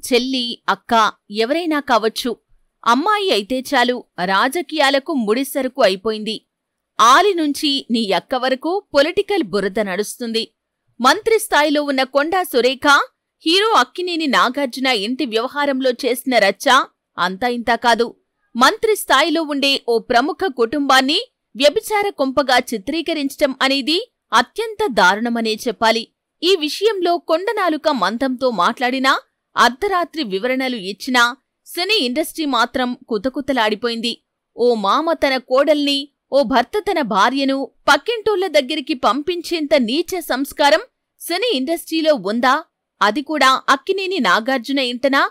చెల్లి, అక్క ఎవరైనా కావచ్చు. అమ్మాయి అయితే చాలు రాజకీయాలకు ముడిసరుకు అయిపోయింది. ఆలి నుంచి నీ అక్క వరకు పొలిటికల్ బురద నడుస్తుంది. మంత్రి స్థాయిలో ఉన్న కొండా సురేఖ హీరో అక్కినేని నాగార్జున ఇంటి వ్యవహారంలో చేసిన రచ్చ అంతా ఇంతా కాదు. మంత్రి స్థాయిలో ఉండే ఓ ప్రముఖ కుటుంబాన్ని వ్యభిచార కొంపగా చిత్రీకరించటం అనేది అత్యంత దారుణమనే చెప్పాలి. ఈ విషయంలో కొండనాలుక మంతంతో మాట్లాడినా, అర్ధరాత్రి వివరణలు ఇచ్చినా సినీ ఇండస్ట్రీ మాత్రం కుతకుతలాడిపోయింది. ఓ మామ తన కోడల్ని, ఓ భర్త తన భార్యను పక్కింటోళ్ల దగ్గరికి పంపించేంత నీచ సంస్కారం సినీ ఇండస్ట్రీలో ఉందా? అది కూడా అక్కినేని నాగార్జున ఇంటనా?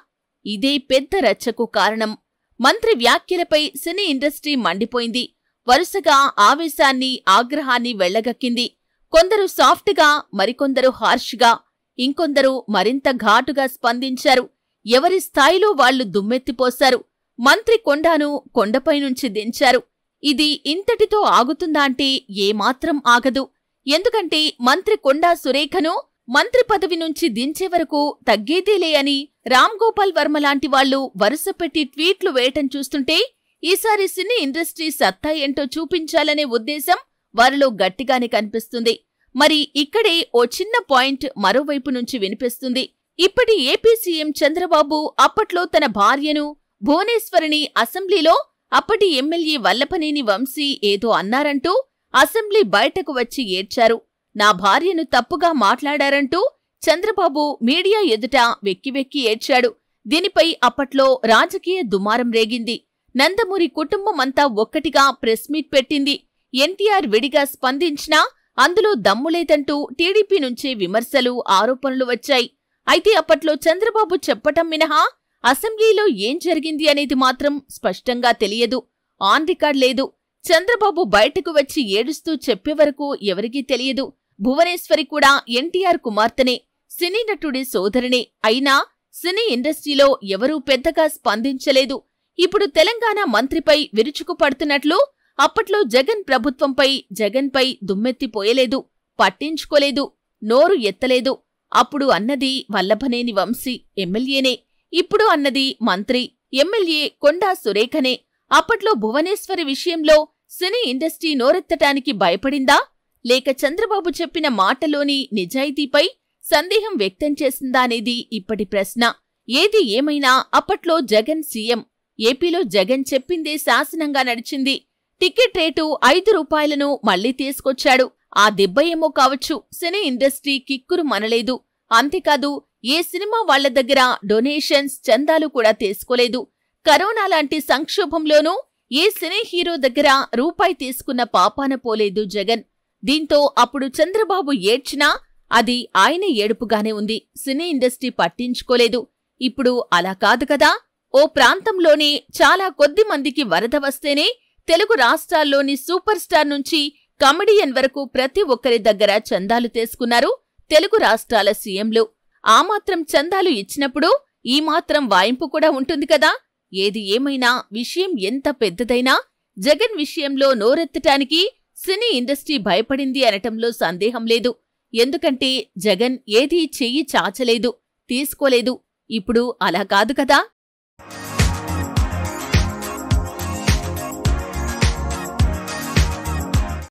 ఇదే పెద్ద రచ్చకు కారణం. మంత్రి వ్యాఖ్యలపై సినీ ఇండస్ట్రీ మండిపోయింది. వరుసగా ఆవేశాన్ని, ఆగ్రహాన్ని వెళ్లగక్కింది. కొందరు సాఫ్ట్గా, మరికొందరు హార్ష్గా, ఇంకొందరు మరింత ఘాటుగా స్పందించారు. ఎవరి స్థాయిలో వాళ్లు దుమ్మెత్తిపోశారు. మంత్రి కొండాను కొండపైనుంచి దించారు. ఇది ఇంతటితో ఆగుతుందా అంటే ఏమాత్రం ఆగదు. ఎందుకంటే మంత్రి కొండా సురేఖను మంత్రి పదవి నుంచి దించే వరకు తగ్గేదేలే అని రామ్గోపాల్ వర్మ లాంటి వాళ్లు వరుసపెట్టి ట్వీట్లు వేయటం చూస్తుంటే ఈసారి సినీ ఇండస్ట్రీ సత్తా ఏంటో చూపించాలనే ఉద్దేశం వారిలో గట్టిగానే కనిపిస్తుంది. మరి ఇక్కడే ఓ చిన్న పాయింట్ మరోవైపు నుంచి వినిపిస్తుంది. ఇప్పటి ఏపీ సీఎం చంద్రబాబు అప్పట్లో తన భార్యను, భువనేశ్వరిని అసెంబ్లీలో అప్పటి ఎమ్మెల్యే వల్లభనేని వంశీ ఏదో అన్నారంటూ అసెంబ్లీ బయటకు వచ్చి ఏడ్చారు. నా భార్యను తప్పుగా మాట్లాడారంటూ చంద్రబాబు మీడియా ఎదుట వెక్కి వెక్కి ఏడ్చాడు. దీనిపై అప్పట్లో రాజకీయ దుమారం రేగింది. నందమూరి కుటుంబమంతా ఒక్కటిగా ప్రెస్ మీట్ పెట్టింది. ఎన్టీఆర్ విడిగా స్పందించినా అందులో దమ్ములేదంటూ టీడీపీ నుంచే విమర్శలు, ఆరోపణలు వచ్చాయి. అయితే అప్పట్లో చంద్రబాబు చెప్పటం మినహా అసెంబ్లీలో ఏం జరిగింది అనేది మాత్రం స్పష్టంగా తెలియదు. ఆన్ రికార్డ్ లేదు. చంద్రబాబు బయటకు వచ్చి ఏడుస్తూ చెప్పేవరకు ఎవరికీ తెలియదు. భువనేశ్వరి కూడా ఎన్టీఆర్ కుమార్తెనే, సినీ నటుడి సోదరినే. అయినా సినీ ఇండస్ట్రీలో ఎవరూ పెద్దగా స్పందించలేదు. ఇప్పుడు తెలంగాణ మంత్రిపై విరుచుకుపడుతున్నట్లు అప్పట్లో జగన్ ప్రభుత్వంపై, జగన్పై దుమ్మెత్తిపోయలేదు, పట్టించుకోలేదు, నోరు ఎత్తలేదు. అప్పుడు అన్నది వల్లభనేని వంశీ, ఎమ్మెల్యేనే. ఇప్పుడు అన్నది మంత్రి, ఎమ్మెల్యే కొండా సురేఖనే. అప్పట్లో భువనేశ్వరి విషయంలో సినీ ఇండస్ట్రీ నోరెత్తటానికి భయపడిందా? లేక చంద్రబాబు చెప్పిన మాటలోని నిజాయితీపై సందేహం వ్యక్తం చేసిందా అనేది ఇప్పటి ప్రశ్న. ఏది ఏమైనా అప్పట్లో జగన్ సీఎం. ఏపీలో జగన్ చెప్పిందే శాసనంగా నడిచింది. టికెట్ రేటు 5 రూపాయలను మళ్లీ తీసుకొచ్చాడు. ఆ దెబ్బ ఏమో కావచ్చు, సినీ ఇండస్ట్రీ కిక్కురు మనలేదు. అంతేకాదు ఏ సినిమా వాళ్ల దగ్గర డొనేషన్స్, చందాలు కూడా తీసుకోలేదు. కరోనా లాంటి సంక్షోభంలోనూ ఏ సినీ హీరో దగ్గర రూపాయి తీసుకున్న పాపాన పోలేదు జగన్. దీంతో అప్పుడు చంద్రబాబు ఏడ్చినా అది ఆయన ఏడుపుగానే ఉంది. సినీ ఇండస్ట్రీ పట్టించుకోలేదు. ఇప్పుడు అలా కాదు కదా. ఓ ప్రాంతంలోనే చాలా కొద్ది మందికి వరద వస్తేనే తెలుగు రాష్ట్రాల్లోని సూపర్ స్టార్ నుంచి కమెడియన్ వరకు ప్రతి ఒక్కరి దగ్గర చందాలు తీసుకున్నారు తెలుగు రాష్ట్రాల సీఎంలు. ఆ మాత్రం చందాలు ఇచ్చినప్పుడు ఈ మాత్రం వాయింపు కూడా ఉంటుంది కదా. ఏది ఏమైనా విషయం ఎంత పెద్దదైనా జగన్ విషయంలో నోరెత్తటానికి సినీ ఇండస్ట్రీ భయపడింది అనటంలో సందేహం లేదు. ఎందుకంటే జగన్ ఏదీ చెయ్యి చాచలేదు, తీసుకోలేదు. ఇప్పుడు అలా కాదు కదా.